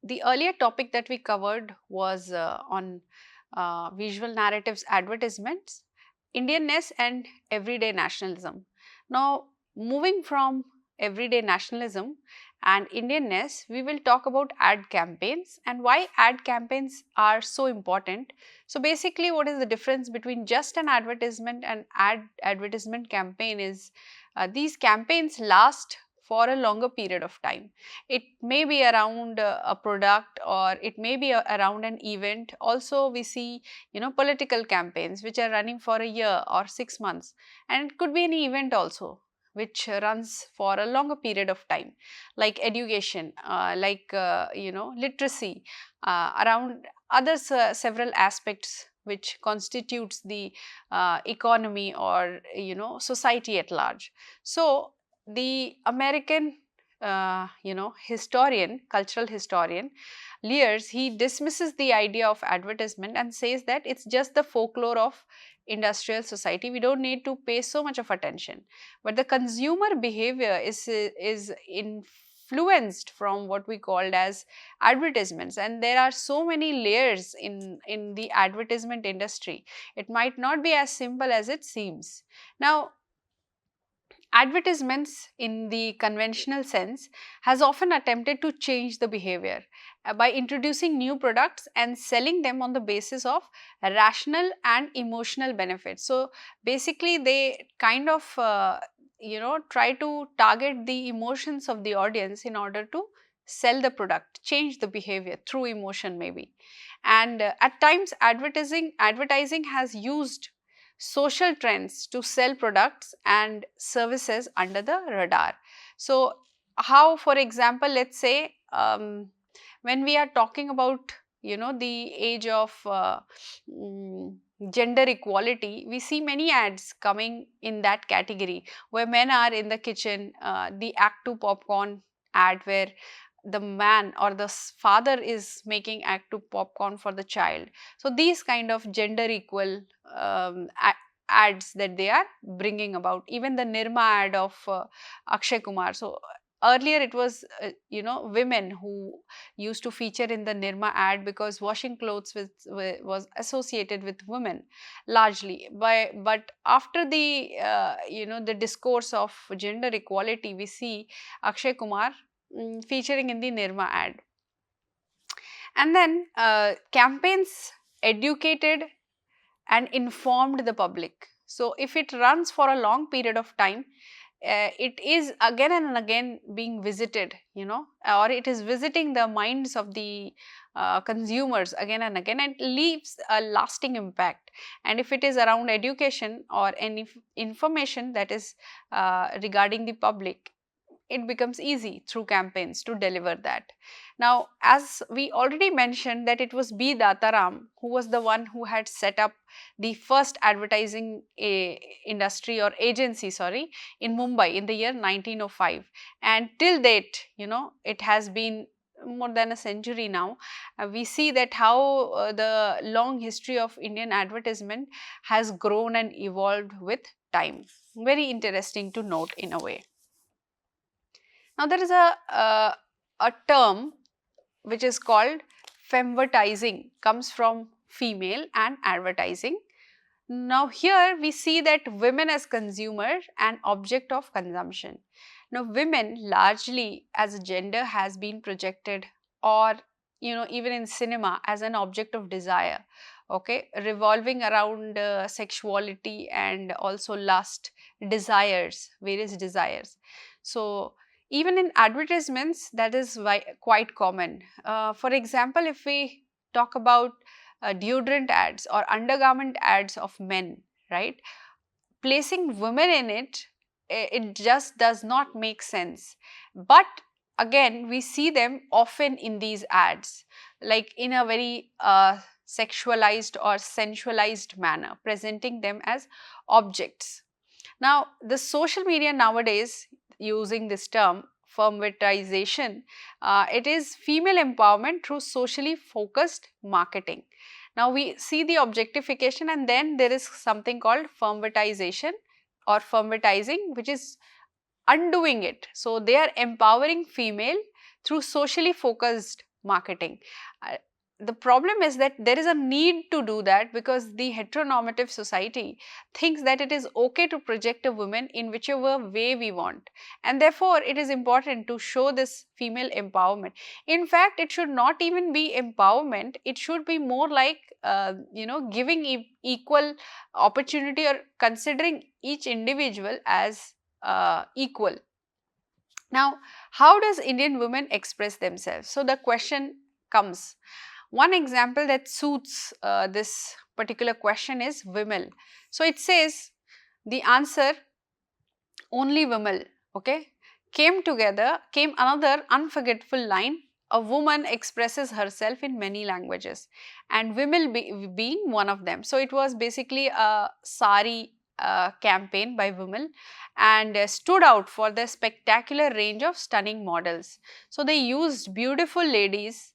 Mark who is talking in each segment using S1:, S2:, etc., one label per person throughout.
S1: the earlier topic that we covered was on visual narratives advertisements, Indianness and everyday nationalism. Now, moving from everyday nationalism and Indianness, we will talk about ad campaigns and why ad campaigns are so important. So, basically, what is the difference between just an advertisement and advertisement campaign is these campaigns last for a longer period of time. It may be around a product or it may be around an event. Also, we see political campaigns which are running for a year or 6 months, and it could be an event also which runs for a longer period of time, like education, literacy, around others several aspects which constitutes the economy or society at large. So the American historian, cultural historian Lears, he dismisses the idea of advertisement and says that it's just the folklore of industrial society. We don't need to pay so much of attention. But the consumer behavior is influenced from what we called as advertisements, and there are so many layers in the advertisement industry. It might not be as simple as it seems. Now, advertisements in the conventional sense has often attempted to change the behavior by introducing new products and selling them on the basis of rational and emotional benefits. So basically they kind of try to target the emotions of the audience in order to sell the product, change the behavior through emotion maybe. And at times advertising has used social trends to sell products and services under the radar. So how, for example, let's say when we are talking about the age of gender equality, we see many ads coming in that category where men are in the kitchen, the Act 2 popcorn ad where the man or the father is making Act 2 popcorn for the child. So these kind of gender equal ads that they are bringing about. Even the Nirma ad of Akshay Kumar. So earlier it was women who used to feature in the Nirma ad because washing clothes was associated with women largely. But after the the discourse of gender equality, we see Akshay Kumar featuring in the Nirma ad. And then campaigns educated and informed the public. So if it runs for a long period of time, it is again and again being visited, or it is visiting the minds of the consumers again and again, and leaves a lasting impact. And if it is around education or any information that is regarding the public, it becomes easy through campaigns to deliver that. Now, as we already mentioned that it was B. Dataram who was the one who had set up the first advertising industry or agency, sorry, in Mumbai in the year 1905. And till date, it has been more than a century now. We see that how the long history of Indian advertisement has grown and evolved with time. Very interesting to note in a way. Now, there is a term which is called femvertising, comes from female and advertising. Now, here we see that women as consumer and object of consumption. Now, women largely as a gender has been projected, or even in cinema, as an object of desire, okay, revolving around sexuality and also lust, desires, various desires. So even in advertisements, that is quite common. For example, if we talk about deodorant ads or undergarment ads of men, right, placing women in it, it just does not make sense. But again, we see them often in these ads, like in a very sexualized or sensualized manner, presenting them as objects. Now, the social media nowadays, using this term femvertization, it is female empowerment through socially focused marketing. Now, we see the objectification, and then there is something called femvertization or femvertizing, which is undoing it. So, they are empowering female through socially focused marketing. Uh, the problem is that there is a need to do that because the heteronormative society thinks that it is okay to project a woman in whichever way we want, and therefore it is important to show this female empowerment. In fact, it should not even be empowerment, it should be more like giving equal opportunity, or considering each individual as equal. Now, how does Indian women express themselves? So the question comes. One example that suits this particular question is Vimal. So it says the answer only Vimal, okay, came another unforgettable line. A woman expresses herself in many languages, and Vimal being one of them. So it was basically a sari campaign by Vimal, and stood out for the spectacular range of stunning models. So they used beautiful ladies.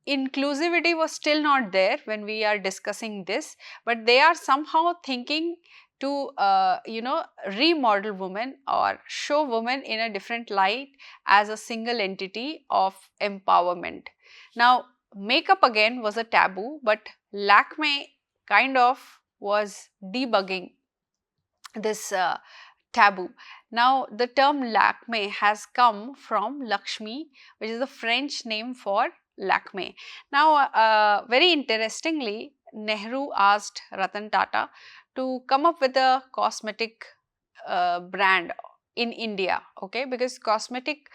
S1: Inclusivity was still not there when we are discussing this, but they are somehow thinking to remodel women or show women in a different light as a single entity of empowerment. Now, makeup again was a taboo, but Lakme kind of was debugging this taboo. Now, the term Lakme has come from Lakshmi, which is the French name for Lakme. Now, very interestingly, Nehru asked Ratan Tata to come up with a cosmetic brand in India, okay, because cosmetic,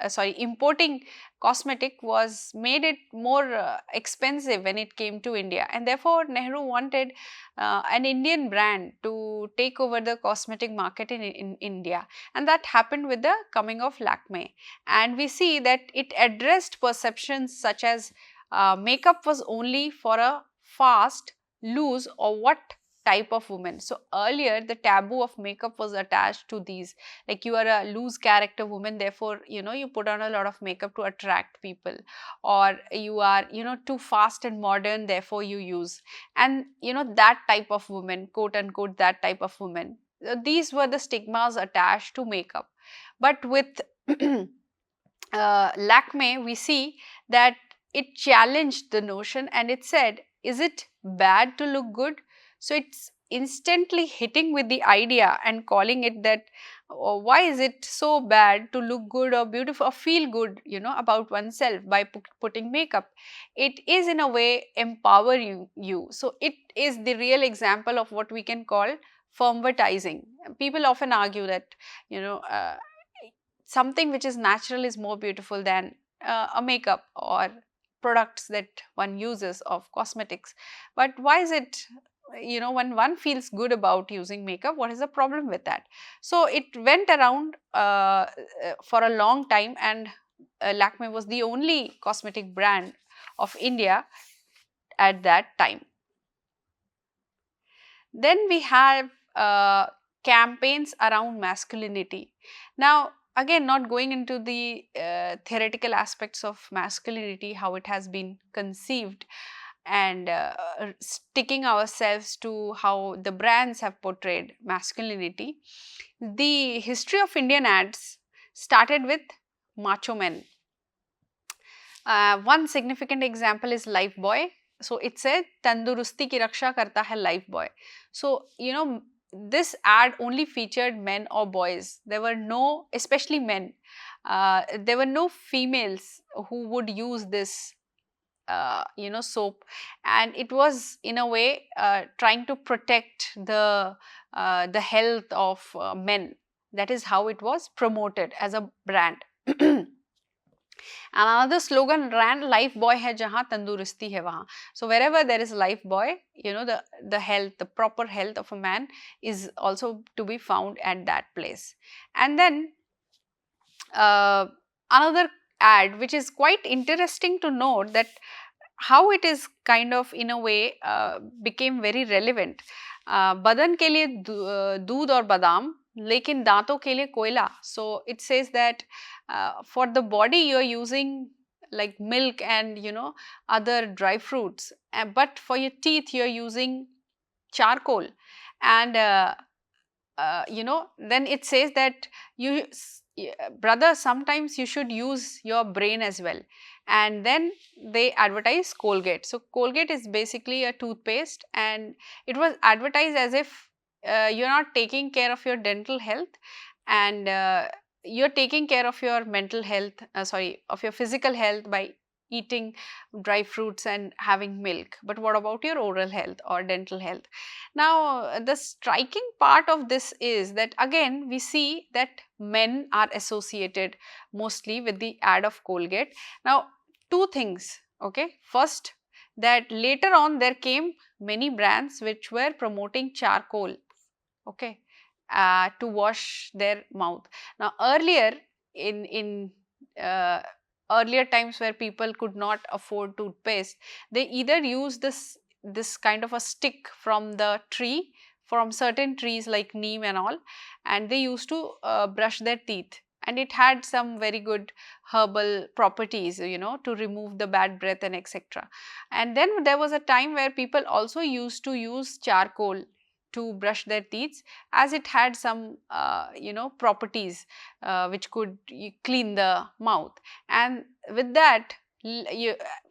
S1: importing cosmetic was made it more expensive when it came to India, and therefore Nehru wanted an Indian brand to take over the cosmetic market in India, and that happened with the coming of Lakme. And we see that it addressed perceptions such as makeup was only for a fast, loose, or what type of woman. So earlier the taboo of makeup was attached to these, like you are a loose character woman, therefore you put on a lot of makeup to attract people, or you are too fast and modern, therefore you use, and that type of woman, quote unquote, that type of woman. These were the stigmas attached to makeup. But with Lakme, we see that it challenged the notion, and it said, is it bad to look good? So it's instantly hitting with the idea and calling it that, why is it so bad to look good or beautiful or feel good about oneself by putting makeup? It is in a way empowering you. So it is the real example of what we can call firmwardizing. People often argue that something which is natural is more beautiful than a makeup or products that one uses of cosmetics. But why is it, when one feels good about using makeup, what is the problem with that? So it went around for a long time, and Lakme was the only cosmetic brand of India at that time. Then we have campaigns around masculinity. Now, again, not going into the theoretical aspects of masculinity, how it has been conceived, and sticking ourselves to how the brands have portrayed masculinity. The history of Indian ads started with macho men. One significant example is Lifebuoy. So it said, "Tandurusti ki raksha karta hai Lifebuoy." So this ad only featured men or boys. There were no, especially men. There were no females who would use this soap, and it was in a way trying to protect the health of men. That is how it was promoted as a brand. And another slogan ran, "Life boy hai jahan tandurusti hai wahan." So wherever there is life boy, the health, the proper health of a man is also to be found at that place. And then another ad which is quite interesting to note, that how it is kind of in a way became very relevant. बदन के लिए दूध और बादाम, लेकिन दांतों के लिए कोयला. So it says that for the body you are using like milk and other dry fruits, but for your teeth you are using charcoal. And then it says that you brother, sometimes you should use your brain as well. And then they advertise Colgate. So Colgate is basically a toothpaste, and it was advertised as if you're not taking care of your dental health, and you're taking care of your mental health, of your physical health by eating dry fruits and having milk. But what about your oral health or dental health? Now, the striking part of this is that again we see that men are associated mostly with the ad of Colgate. Now, two things, okay. First, that later on there came many brands which were promoting charcoal, okay, to wash their mouth. Now, earlier in uh, earlier times where people could not afford toothpaste, they either use this kind of a stick from the tree, from certain trees like neem and all, and they used to brush their teeth, and it had some very good herbal properties, to remove the bad breath and etc. And then there was a time where people also used to use charcoal to brush their teeth, as it had some properties which could clean the mouth. And with that,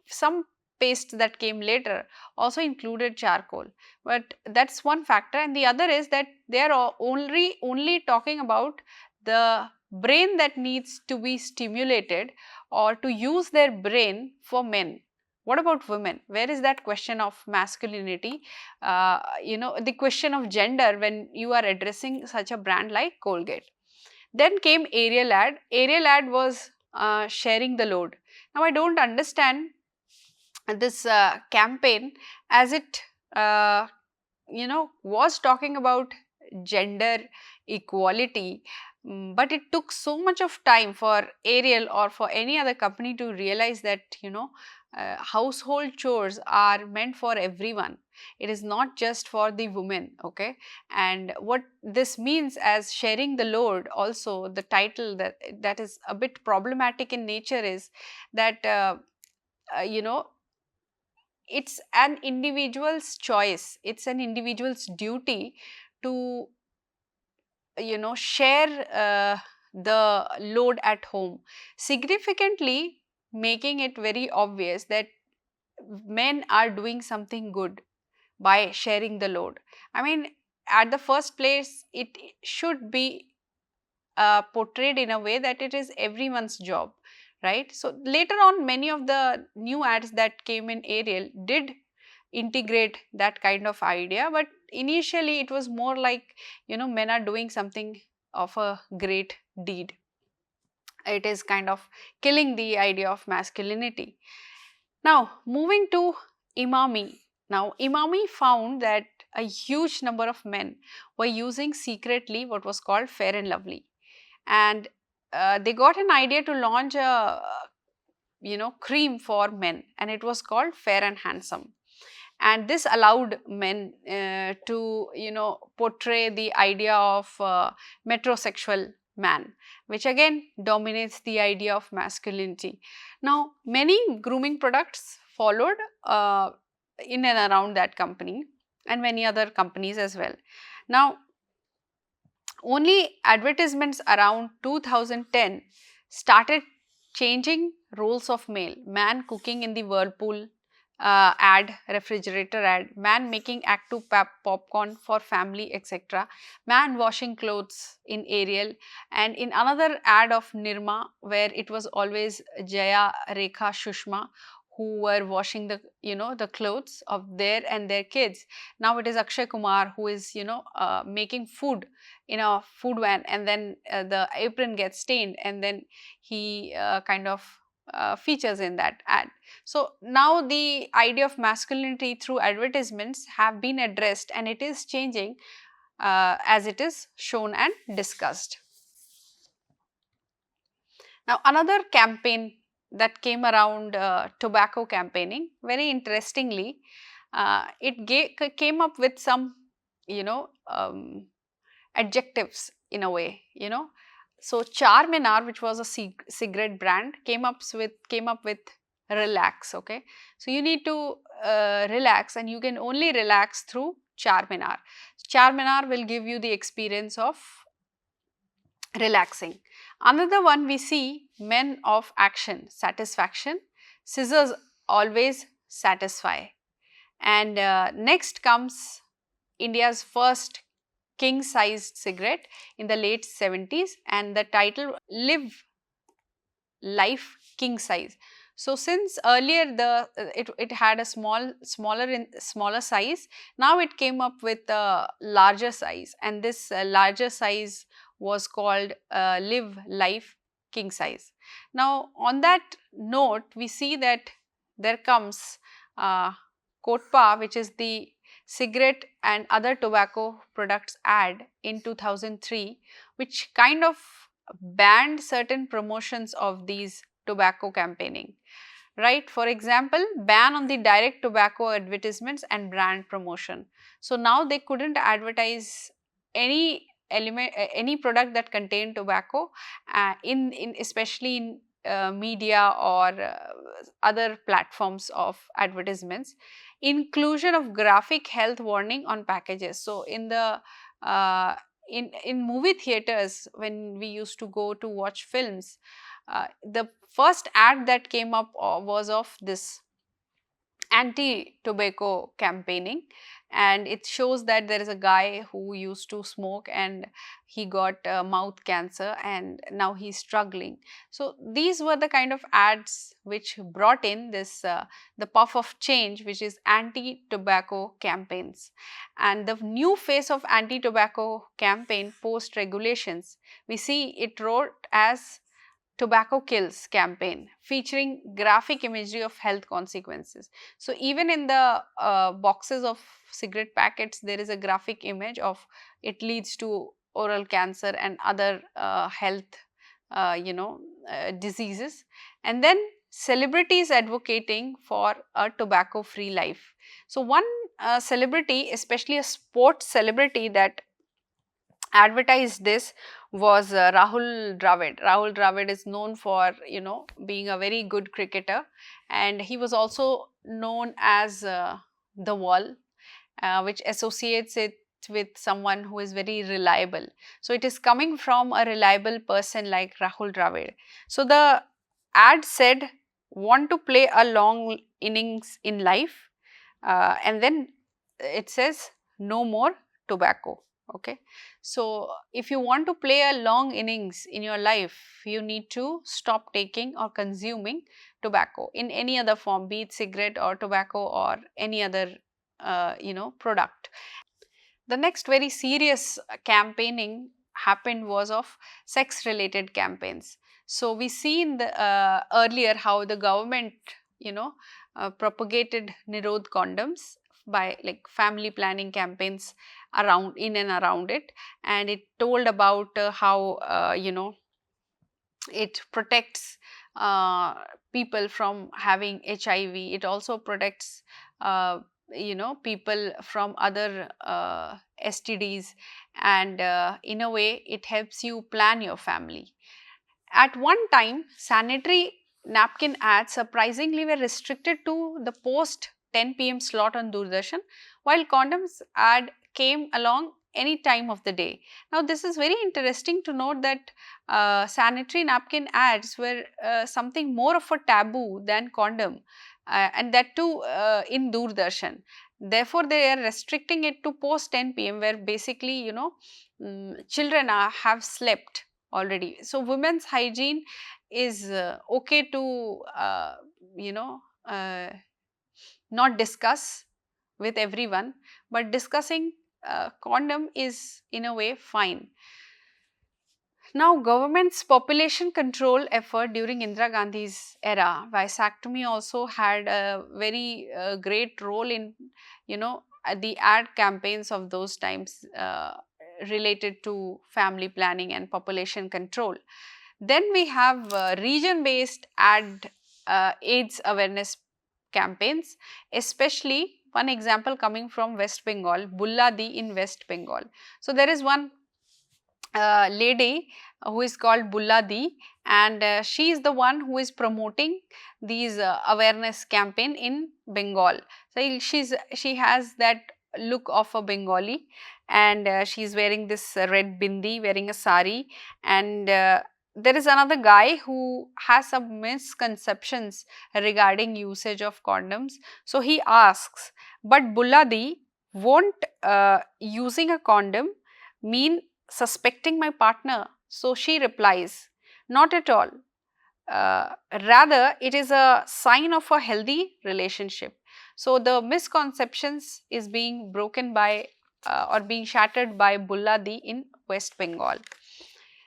S1: some paste that came later also included charcoal. But that's one factor, and the other is that they are only talking about the brain that needs to be stimulated, or to use their brain for men. What about women? Where is that question of masculinity, the question of gender when you are addressing such a brand like Colgate? Then came Ariel ad. Ariel ad was sharing the load. Now, I don't understand this campaign, as it was talking about gender equality, but it took so much of time for Ariel or for any other company to realize that household chores are meant for everyone. It is not just for the women, okay. And what this means as sharing the load, also the title that is a bit problematic in nature, is that uh, you know it's an individual's choice, it's an individual's duty to share the load at home, significantly making it very obvious that men are doing something good by sharing the load. I mean, at the first place, it should be portrayed in a way that it is everyone's job, right? So later on, many of the new ads that came in Ariel did integrate that kind of idea, but initially it was more like, men are doing something of a great deed. It is kind of killing the idea of masculinity. Now, moving to Imami. Now, Imami found that a huge number of men were using secretly what was called Fair and Lovely, and they got an idea to launch a cream for men, and it was called Fair and Handsome. And this allowed men to portray the idea of metrosexual man, which again dominates the idea of masculinity. Now, many grooming products followed in and around that company, and many other companies as well. Now, only advertisements around 2010 started changing roles of male. Man cooking in the whirlpool ad, refrigerator ad, man making act to popcorn for family, etc. Man washing clothes in Ariel, and in another ad of Nirma, where it was always Jaya, Rekha, Shushma who were washing the clothes of their and their kids. Now it is Akshay Kumar who is making food in a food van, and then the apron gets stained, and then he kind of features in that ad. So now the idea of masculinity through advertisements have been addressed, and it is changing as it is shown and discussed. Now, another campaign that came around tobacco campaigning, very interestingly, it came up with some adjectives in a way, So Charminar, which was a cigarette brand, came up with relax, okay. So you need to relax, and you can only relax through Charminar. Charminar will give you the experience of relaxing. Another one we see, men of action, satisfaction, scissors always satisfy. And next comes India's first king sized cigarette in the late 70s, and the title Live Life King Size. So since earlier it had a smaller size, now it came up with a larger size, and this larger size was called Live Life King Size. Now on that note, we see that there comes uh, Kotpa, which is the cigarette and other tobacco products ad in 2003, which kind of banned certain promotions of these tobacco campaigning, right? For example, ban on the direct tobacco advertisements and brand promotion. So now they couldn't advertise any any product that contained tobacco in especially in media or other platforms of advertisements. Inclusion of graphic health warning on packages. So in the uh, in movie theaters, when we used to go to watch films, the first ad that came up was of this anti-tobacco campaigning, and it shows that there is a guy who used to smoke and he got mouth cancer and now he's struggling. So these were the kind of ads which brought in this the puff of change, which is anti-tobacco campaigns. And the new face of anti-tobacco campaign post regulations, we see it wrote as Tobacco Kills campaign, featuring graphic imagery of health consequences. So even in the boxes of cigarette packets, there is a graphic image of it leads to oral cancer and other health diseases. And then celebrities advocating for a tobacco free life. So one celebrity, especially a sports celebrity that advertised this, was Rahul Dravid. Rahul Dravid is known for, being a very good cricketer, and he was also known as the Wall, which associates it with someone who is very reliable. So it is coming from a reliable person like Rahul Dravid. So the ad said, "Want to play a long innings in life?" And then it says, "No more tobacco." Okay, so if you want to play a long innings in your life, you need to stop taking or consuming tobacco in any other form, be it cigarette or tobacco or any other product. The next very serious campaigning happened was of sex related campaigns. So we see in the earlier how the government, propagated Nirod condoms by like family planning campaigns around in and around it, and it told about how it protects people from having HIV. It also protects people from other STDs, and in a way it helps you plan your family. At one time, sanitary napkin ads surprisingly were restricted to the post 10 p.m. slot on Doordarshan, while condoms ad came along any time of the day. Now, this is very interesting to note that sanitary napkin ads were something more of a taboo than condom, and that too in Doordarshan. Therefore, they are restricting it to post 10 p.m., where basically, children have slept already. So women's hygiene is okay to you know uh, not discuss with everyone, but discussing condom is in a way fine. Now, government's population control effort during Indira Gandhi's era, vasectomy also had a very great role in, the ad campaigns of those times related to family planning and population control. Then we have region-based ad AIDS awareness campaigns, especially one example coming from West Bengal, Bulladi in West Bengal. So there is one lady who is called Bulladi, and she is the one who is promoting these awareness campaign in Bengal. So she has that look of a Bengali, and she's wearing this red bindi, wearing a sari, and there is another guy who has some misconceptions regarding usage of condoms. So he asks, but Bulladi, won't using a condom mean suspecting my partner? So she replies, not at all. Rather, it is a sign of a healthy relationship. So the misconceptions is being broken by or being shattered by Bulladi in West Bengal.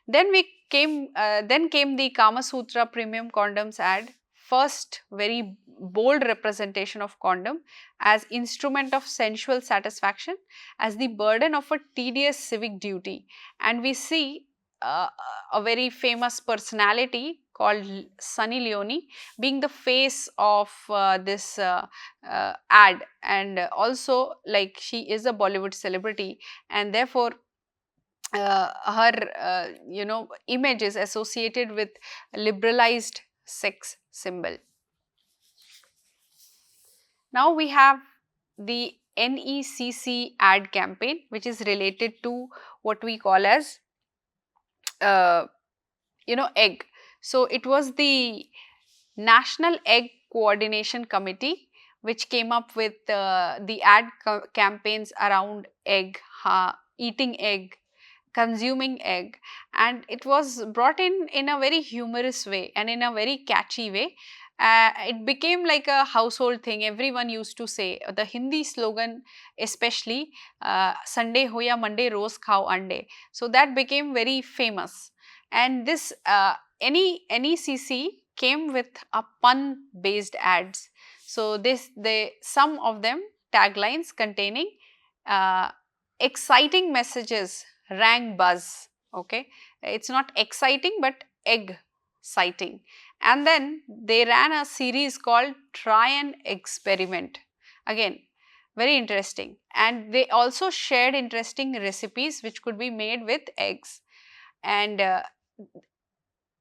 S1: Then came the Kama Sutra premium condoms ad. First, very bold representation of condom as instrument of sensual satisfaction, as the burden of a tedious civic duty. And we see uh, a very famous personality called Sunny Leone being the face of this ad, and also like she is a Bollywood celebrity, and therefore her image is associated with liberalized sex symbol. Now we have the NECC ad campaign, which is related to what we call as egg. So it was the National Egg Coordination Committee which came up with the ad campaigns around egg, eating egg, consuming egg, and it was brought in a very humorous way and in a very catchy way. It became like a household thing. Everyone used to say the Hindi slogan, especially Sunday ho ya Monday roz khao ande. So that became very famous, and this NECC came with a pun based ads. So some of them taglines containing exciting messages rang buzz. Okay, it's not exciting but egg citing. And then they ran a series called Try and Experiment. Again, very interesting. And they also shared interesting recipes which could be made with eggs. And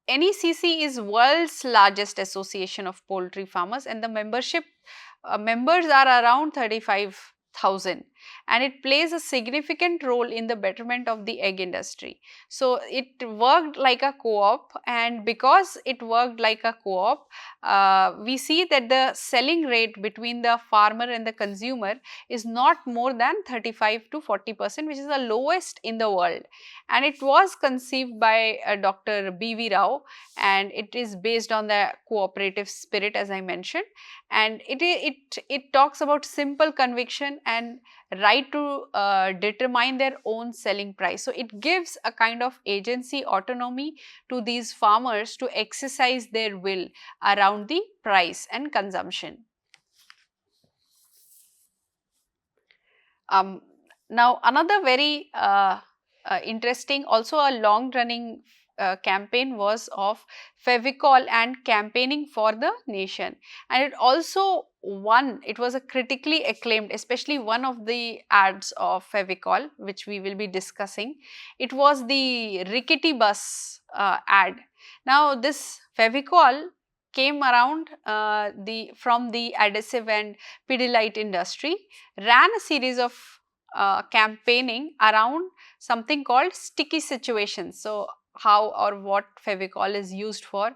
S1: NECC is world's largest association of poultry farmers, and the members are around 35,000, and it plays a significant role in the betterment of the egg industry. So it worked like a co-op, and because it worked like a co-op, we see that the selling rate between the farmer and the consumer is not more than 35 to 40%, which is the lowest in the world. And it was conceived by Dr. B.V. Rao, and it is based on the cooperative spirit, as I mentioned, and it talks about simple conviction and right to determine their own selling price. So it gives a kind of agency autonomy to these farmers to exercise their will around the price and consumption. Now another very interesting, also a long running campaign was of Fevicol and campaigning for the nation, and it also won. It was a critically acclaimed, especially one of the ads of Fevicol which we will be discussing. It was the rickety bus ad. Now this Fevicol came around from the adhesive and Pidilite industry, ran a series of campaigning around something called sticky situations. So how or what Fevicol is used for,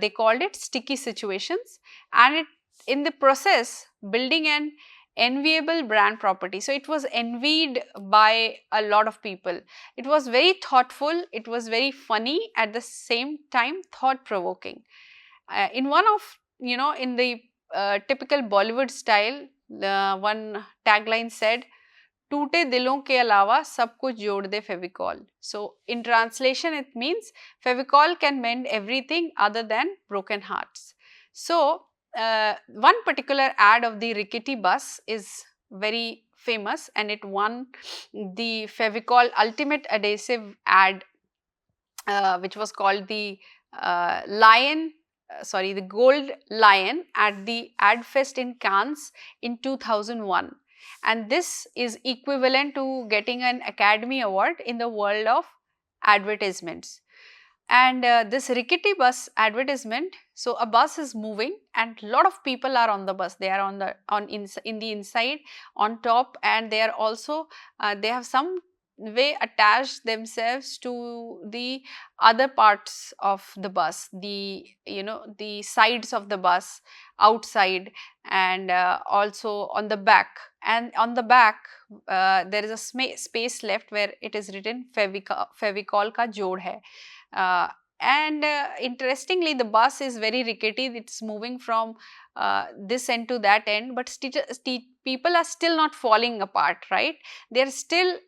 S1: they called it sticky situations, and it in the process building an enviable brand property. So it was envied by a lot of people. It was very thoughtful, it was very funny, at the same time thought provoking. In one of, in the typical Bollywood style, one tagline said, टूटे दिलों के अलावा सब कुछ जोड़ दे Fevicol. So in translation it means Fevicol can mend everything other than broken hearts. So one particular ad of the rickety bus is very famous, and it won the Fevicol Ultimate Adhesive ad, which was called the the Gold Lion at the AdFest in Cannes in 2001. And this is equivalent to getting an Academy Award in the world of advertisements. And this rickety bus advertisement, so a bus is moving and lot of people are on the bus. They are on the in the inside, on top, and they are also they have some way attached themselves to the other parts of the bus, the the sides of the bus, outside, and also on the back. And on the back there is a space left where it is written Fevicol ka jod hai. uh, and interestingly, the bus is very rickety. It's moving from this end to that end, but people are still not falling apart, right? They're still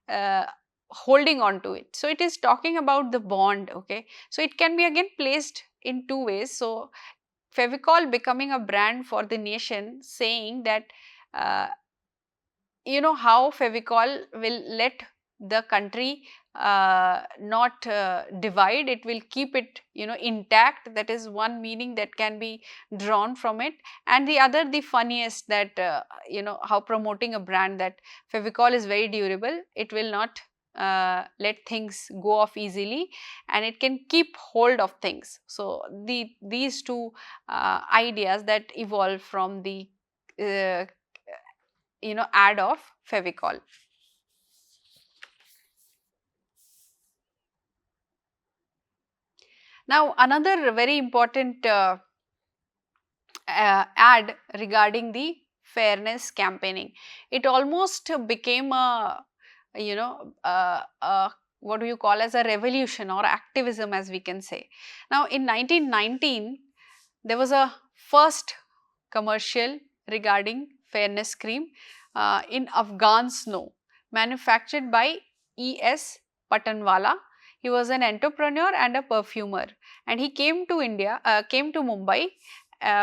S1: uh, holding on to it. So it is talking about the bond. Okay, so it can be again placed in two ways. So Fevicol becoming a brand for the nation, saying that uh, how Fevicol will let the country not divide. It will keep it intact. That is one meaning that can be drawn from it. And the other, the funniest, that how promoting a brand, that Fevicol is very durable. It will not let things go off easily, and it can keep hold of things. So these two ideas that evolve from the uh, ad of Fevicol. Now another very important ad regarding the fairness campaigning. It almost became a what do you call, as a revolution or activism, as we can say. Now in 1919 there was a first commercial regarding fairness cream in Afghan snow, manufactured by E.S. Patanwala. He was an entrepreneur and a perfumer, and he came to came to Mumbai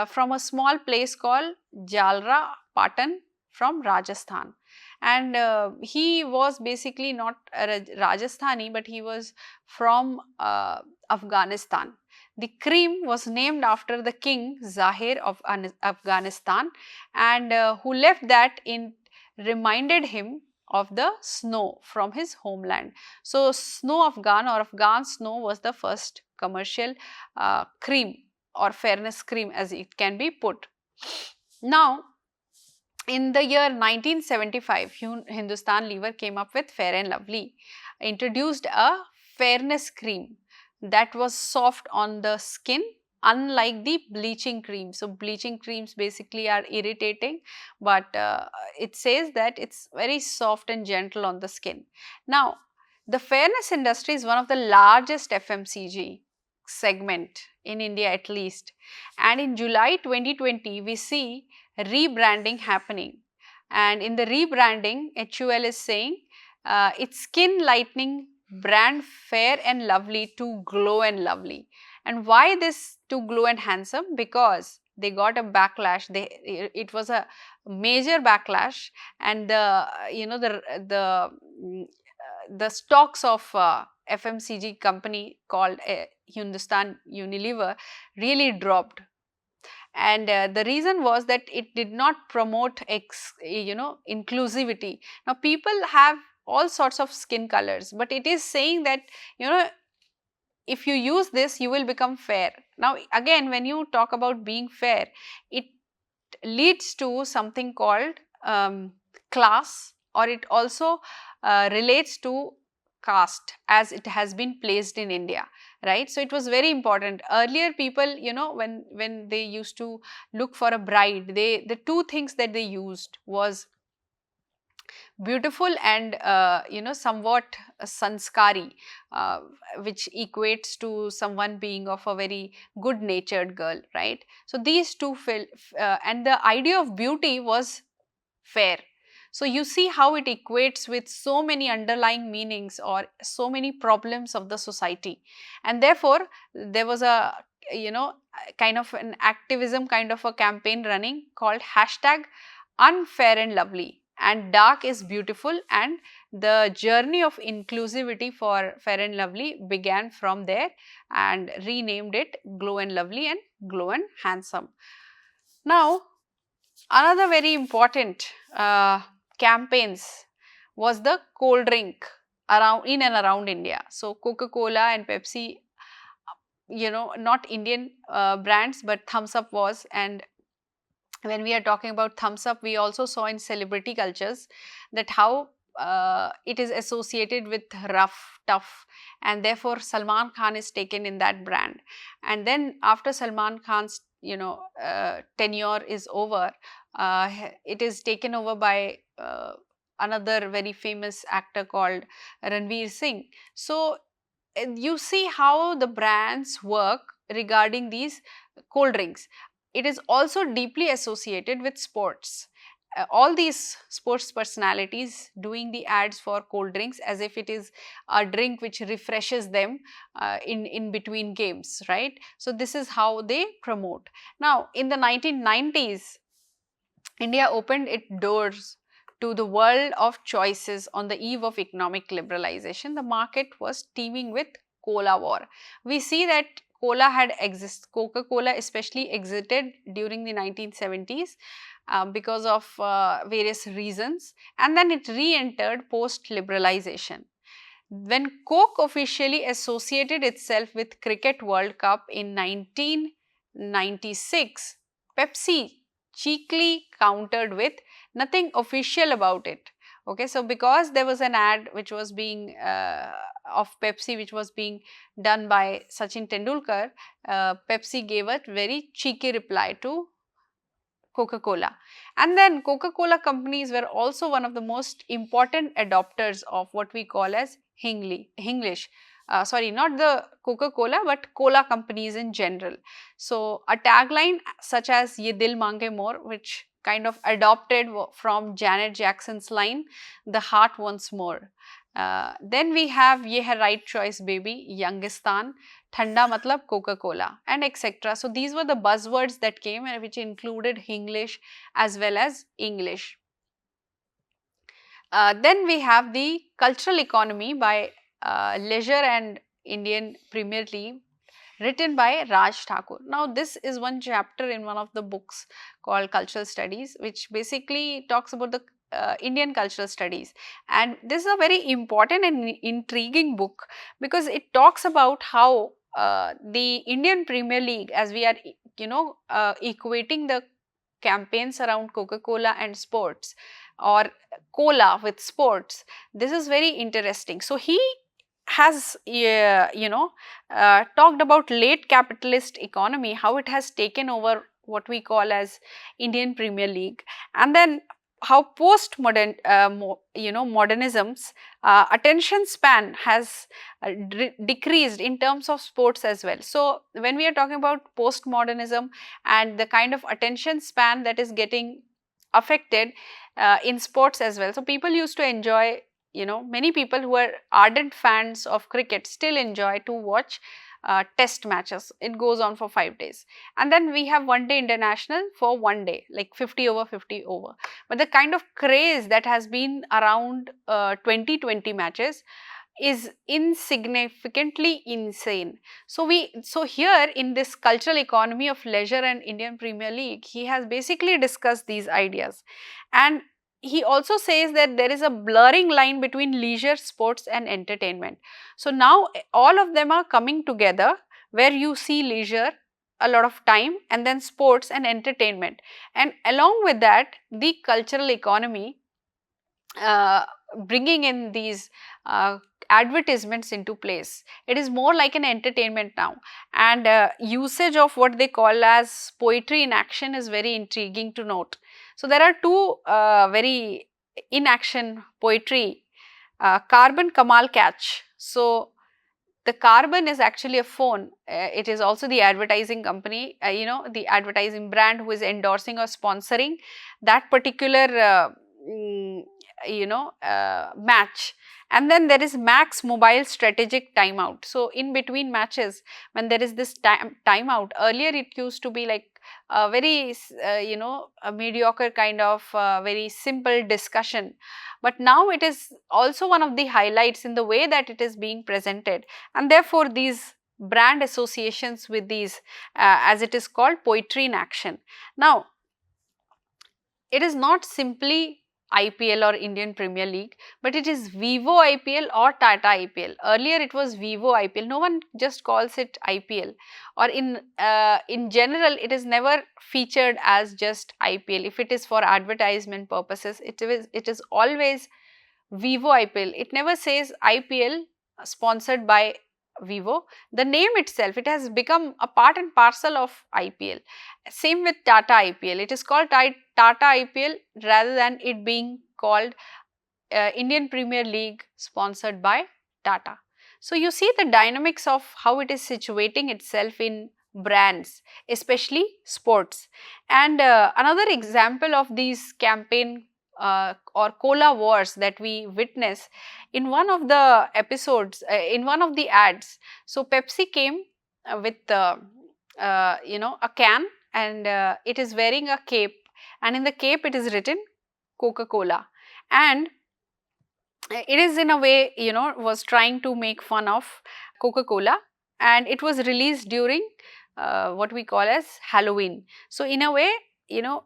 S1: from a small place called Jalra Patan from Rajasthan. And he was basically not a Rajasthani, but he was from Afghanistan. The cream was named after the king Zahir of Afghanistan, and who left that in reminded him of the snow from his homeland. So snow Afghan or Afghan snow was the first commercial cream or fairness cream, as it can be put. Now in the year 1975, Hindustan Lever came up with Fair and Lovely, introduced a fairness cream that was soft on the skin, unlike the bleaching cream. So bleaching creams basically are irritating, but it says that it's very soft and gentle on the skin. Now the fairness industry is one of the largest FMCG segment in India, at least, and in July 2020 we see rebranding happening. And in the rebranding, HUL is saying it's skin lightening brand Fair and Lovely to Glow and Lovely. And why this to glow and handsome? Because they got a backlash. It was a major backlash, and the the stocks of FMCG company called Hindustan Unilever really dropped. And the reason was that it did not promote inclusivity. Now people have all sorts of skin colors, but it is saying that if you use this you will become fair. Now again, when you talk about being fair, it leads to something called class, or it also relates to caste, as it has been placed in India, right? So it was very important. Earlier people, when they used to look for a bride, the two things that they used was beautiful and somewhat sanskari, uh, which equates to someone being of a very good natured girl, right? So these two and the idea of beauty was fair. So you see how it equates with so many underlying meanings or so many problems of the society. And therefore there was a kind of an activism, kind of a campaign running called hashtag unfair and lovely, and dark is beautiful, and the journey of inclusivity for Fair and Lovely began from there, and renamed it Glow and Lovely and Glow and Handsome. Now another very important campaigns was the cold drink around in and around India. So Coca-Cola and Pepsi not Indian brands, but Thumbs Up was. And when we are talking about Thumbs Up, we also saw in celebrity cultures that how it is associated with rough, tough, and therefore Salman Khan is taken in that brand. And then after Salman Khan's tenure is over, it is taken over by another very famous actor called Ranveer Singh. So you see how the brands work regarding these cold drinks. It is also deeply associated with sports. All these sports personalities doing the ads for cold drinks as if it is a drink which refreshes them in between games, right? So this is how they promote. Now in the 1990s, India opened its doors to the world of choices on the eve of economic liberalization. The market was teeming with cola war. We see that Coca-Cola especially exited during the 1970s because of various reasons, and then it re-entered post-liberalization. When Coke officially associated itself with Cricket World Cup in 1996, Pepsi cheekily countered with nothing official about it. Okay, so because there was an ad which was being of Pepsi which was being done by Sachin Tendulkar, Pepsi gave a very cheeky reply to Coca-Cola. And then Coca-Cola companies were also one of the most important adopters of what we call as Hinglish. Sorry, not the Coca-Cola, but cola companies in general. So a tagline such as Ye Dil Mange More, which kind of adopted from Janet Jackson's line, the heart wants more. Then we have Ye Hai Right Choice Baby, Youngistan, Thanda Matlab Coca-Cola, and etc. So these were the buzzwords that came and which included Hinglish as well as English. Then we have the cultural economy by Leisure and Indian Premier League, written by Raj Thakur. Now this is one chapter in one of the books called Cultural Studies, which basically talks about the Indian cultural studies, and this is a very important and intriguing book because it talks about how the Indian Premier League, as we are equating the campaigns around Coca-Cola and sports, or cola with sports. This is very interesting. So he has talked about late capitalist economy, how it has taken over what we call as Indian Premier League, and then how post-modern modernism's attention span has decreased in terms of sports as well. So when we are talking about post-modernism and the kind of attention span that is getting affected in sports as well. So people used to enjoy, many people who are ardent fans of cricket still enjoy to watch test matches. It goes on for 5 days. And then we have one day international for one day, like 50 over, 50 over. But the kind of craze that has been around 2020 matches is insignificantly insane. So here in this cultural economy of leisure and Indian Premier League, he has basically discussed these ideas. And he also says that there is a blurring line between leisure, sports and entertainment. So now all of them are coming together, where you see leisure a lot of time and then sports and entertainment. And along with that, the cultural economy bringing in these advertisements into place. It is more like an entertainment now, and usage of what they call as poetry in action is very intriguing to note. So there are two very in action poetry, Carbon Kamal Catch. So the Carbon is actually a phone. It is also the advertising company, the advertising brand who is endorsing or sponsoring that particular match. And then there is Max Mobile Strategic Timeout. So in between matches, when there is this timeout, earlier it used to be like a very a mediocre kind of very simple discussion, but now it is also one of the highlights in the way that it is being presented, and therefore these brand associations with these as it is called poetry in action. Now it is not simply IPL or Indian Premier League, but it is Vivo IPL or Tata IPL. Earlier it was Vivo IPL. No one just calls it IPL, or in general it is never featured as just IPL. If it is for advertisement purposes, it is always Vivo IPL. It never says IPL sponsored by Vivo. The name itself, it has become a part and parcel of IPL. Same with Tata IPL. It is called Tata IPL rather than it being called Indian Premier League sponsored by Tata. So you see the dynamics of how it is situating itself in brands, especially sports. And another example of these campaign or cola wars that we witness in one of the episodes, in one of the ads. So Pepsi came with a can, and it is wearing a cape, and in the cape it is written Coca-Cola, and it is in a way was trying to make fun of Coca-Cola, and it was released during what we call as Halloween. So in a way, you know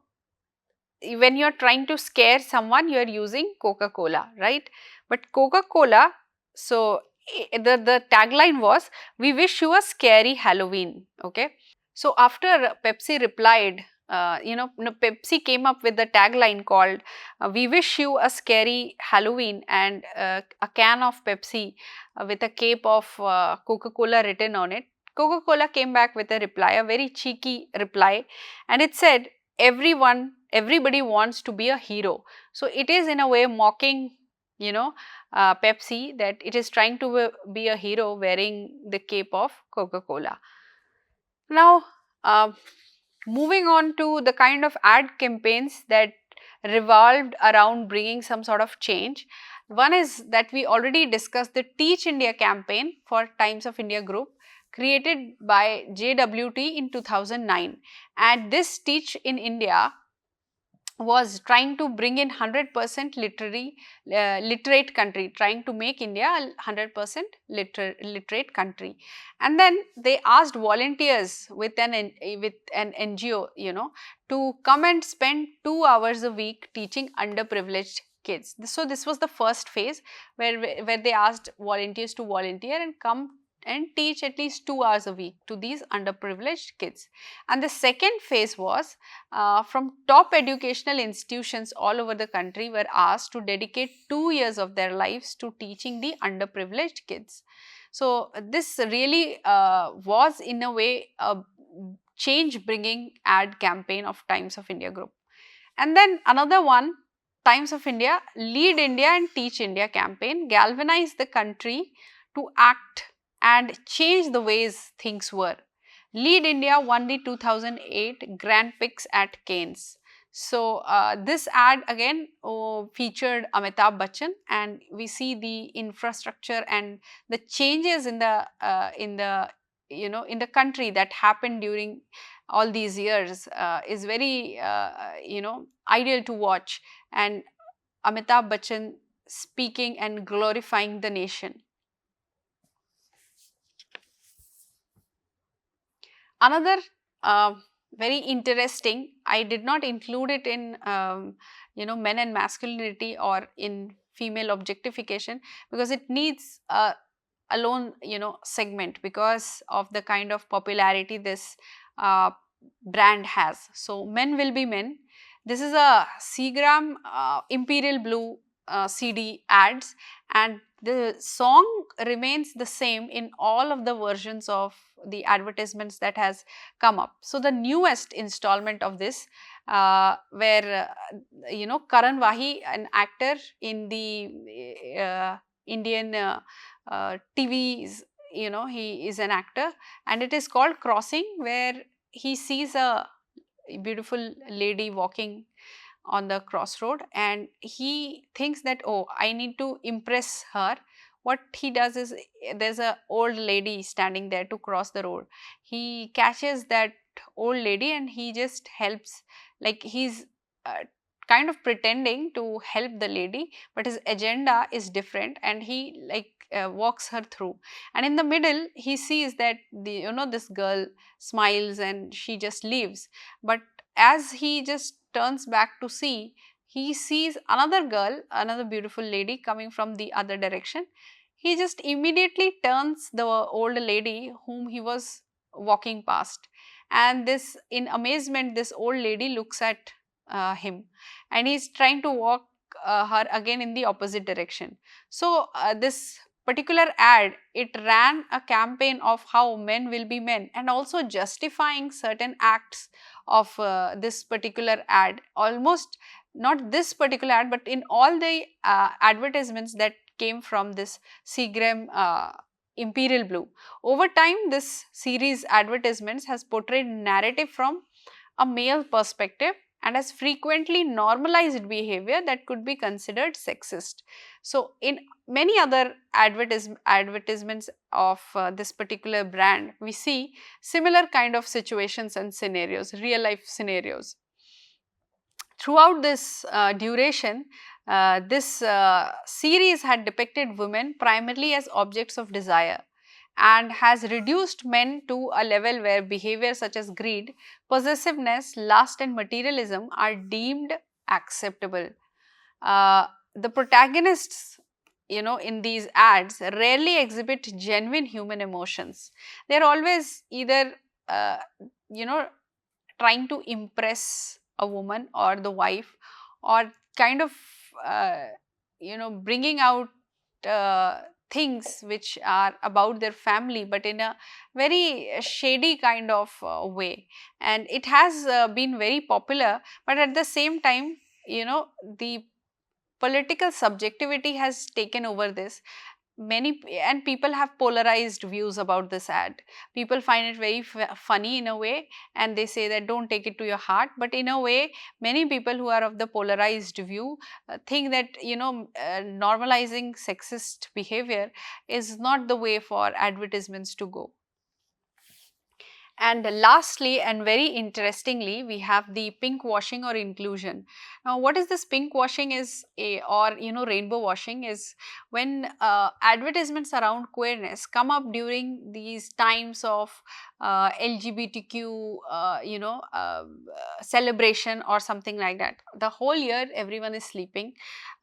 S1: when you are trying to scare someone, you are using Coca-Cola, right? But Coca-Cola, so the tagline was, "We wish you a scary Halloween." Okay. So after Pepsi replied, Pepsi came up with the tagline called, "We wish you a scary Halloween," and a can of Pepsi with a cape of Coca-Cola written on it. Coca-Cola came back with a reply, a very cheeky reply, and it said, everybody wants to be a hero. So it is in a way mocking, Pepsi, that it is trying to be a hero wearing the cape of Coca-Cola. Now, moving on to the kind of ad campaigns that revolved around bringing some sort of change. One is that we already discussed, the Teach India campaign for Times of India Group, created by JWT in 2009. And this Teach in India was trying to bring in 100% literate country, trying to make India a 100% literate country. And then they asked volunteers with an NGO, to come and spend 2 hours a week teaching underprivileged kids. So this was the first phase where they asked volunteers to volunteer and come and teach at least 2 hours a week to these underprivileged kids. And the second phase was from top educational institutions all over the country were asked to dedicate 2 years of their lives to teaching the underprivileged kids. So this really was in a way a change bringing ad campaign of Times of India Group. And then another one, Times of India Lead India and Teach India campaign, galvanized the country to act and change the ways things were. Lead India won the 2008 Grand Prix at Cannes. So this ad again featured Amitabh Bachchan, and we see the infrastructure and the changes in the country that happened during all these years is very ideal to watch, and Amitabh Bachchan speaking and glorifying the nation. Another very interesting, I did not include it in men and masculinity or in female objectification, because it needs a alone segment because of the kind of popularity this brand has. So Men Will Be Men. This is a Seagram Imperial Blue CD ads, and the song remains the same in all of the versions of the advertisements that has come up. So the newest installment of this where Karan Wahi, an actor in the Indian TVs, he is an actor, and it is called Crossing, where he sees a beautiful lady walking on the crossroad and he thinks that, oh, I need to impress her. What he does is, there's a old lady standing there to cross the road. He catches that old lady and he just helps, like he's kind of pretending to help the lady, but his agenda is different, and he walks her through. And in the middle he sees that this girl smiles and she just leaves, but as he just turns back to see, he sees another girl, another beautiful lady coming from the other direction. He just immediately turns the old lady whom he was walking past, and this, in amazement, this old lady looks at him, and he's trying to walk her again in the opposite direction. So this particular ad, it ran a campaign of how men will be men, and also justifying certain acts of this particular ad. Almost not this particular ad, but in all the advertisements that came from this Seagram Imperial Blue. Over time, this series advertisements has portrayed narrative from a male perspective and has frequently normalized behavior that could be considered sexist. So, in many other advertisements of this particular brand, we see similar kind of situations and scenarios, real life scenarios. Throughout this duration, this series had depicted women primarily as objects of desire, and has reduced men to a level where behaviors such as greed, possessiveness, lust and materialism are deemed acceptable. The protagonists, in these ads rarely exhibit genuine human emotions. They are always either uh, you know trying to impress a woman or the wife, or kind of uh, bringing out uh, things which are about their family, but in a very shady kind of way. And it has been very popular, but at the same time, the political subjectivity has taken over this. And people have polarized views about this ad. People find it very funny in a way, and they say that don't take it to your heart, but in a way many people who are of the polarized view think that normalizing sexist behavior is not the way for advertisements to go. And lastly, and very interestingly, we have the pink washing or inclusion. Now, what is this pink washing or rainbow washing is when advertisements around queerness come up during these times of LGBTQ, celebration or something like that. The whole year, everyone is sleeping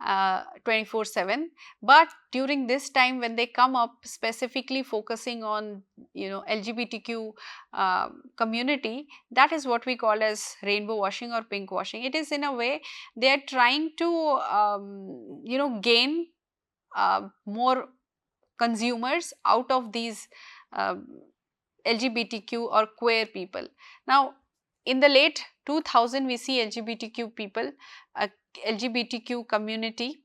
S1: 24/7, but during this time when they come up specifically focusing on LGBTQ community, that is what we call as rainbow washing or pink washing. It is, in a way, they are trying to gain more consumers out of these LGBTQ or queer people. Now, in the late 2000, we see LGBTQ community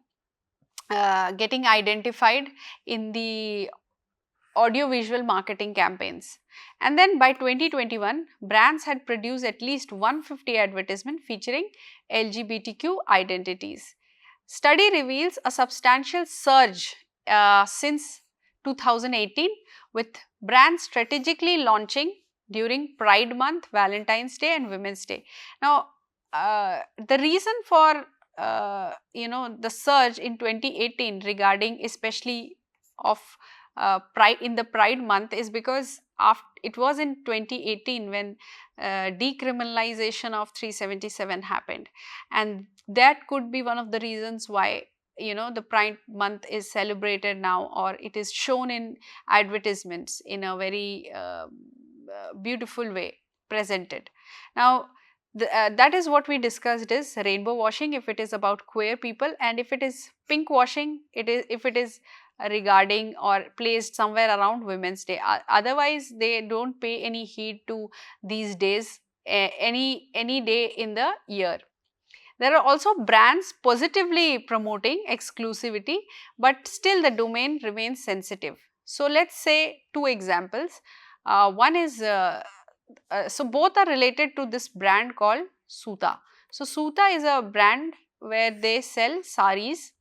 S1: getting identified in the audiovisual marketing campaigns. And then by 2021, brands had produced at least 150 advertisements featuring LGBTQ identities. Study reveals a substantial surge since 2018, with brands strategically launching during Pride Month, Valentine's Day and Women's Day. Now, the reason for the surge in 2018 regarding especially of Pride in the Pride Month is because it was in 2018 when decriminalization of 377 happened, and that could be one of the reasons why the Pride Month is celebrated now, or it is shown in advertisements in a very beautiful way presented. Now, that is what we discussed is rainbow washing if it is about queer people, and if it is pink washing, if it is regarding or placed somewhere around Women's Day. Otherwise, they don't pay any heed to these days, any day in the year. There are also brands positively promoting exclusivity, but still the domain remains sensitive. So, let's say two examples. One is, so both are related to this brand called Suta. So, Suta is a brand where they sell saris,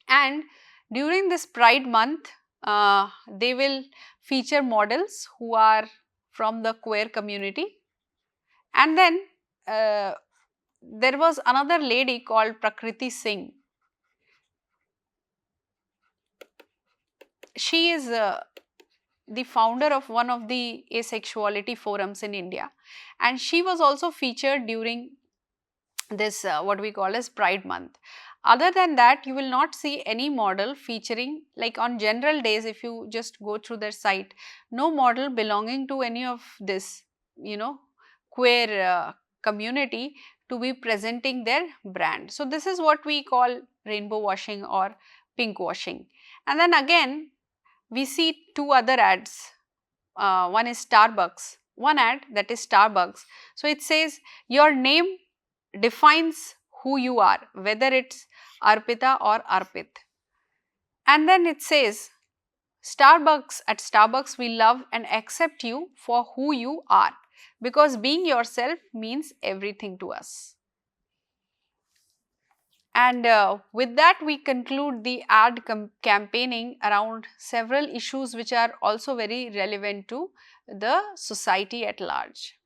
S1: and during this Pride Month, they will feature models who are from the queer community. And then there was another lady called Prakriti Singh. She is the founder of one of the asexuality forums in India, and she was also featured during this what we call as Pride Month. Other than that, you will not see any model featuring, like on general days, if you just go through their site, no model belonging to any of this, you know, queer community to be presenting their brand. So this is what we call rainbow washing or pink washing. And then again, we see two other ads. One is Starbucks, one ad that is Starbucks. So it says your name defines who you are, whether it's Arpita or Arpit. And then it says Starbucks, at Starbucks we love and accept you for who you are, because being yourself means everything to us. And with that, we conclude the ad campaigning around several issues which are also very relevant to the society at large.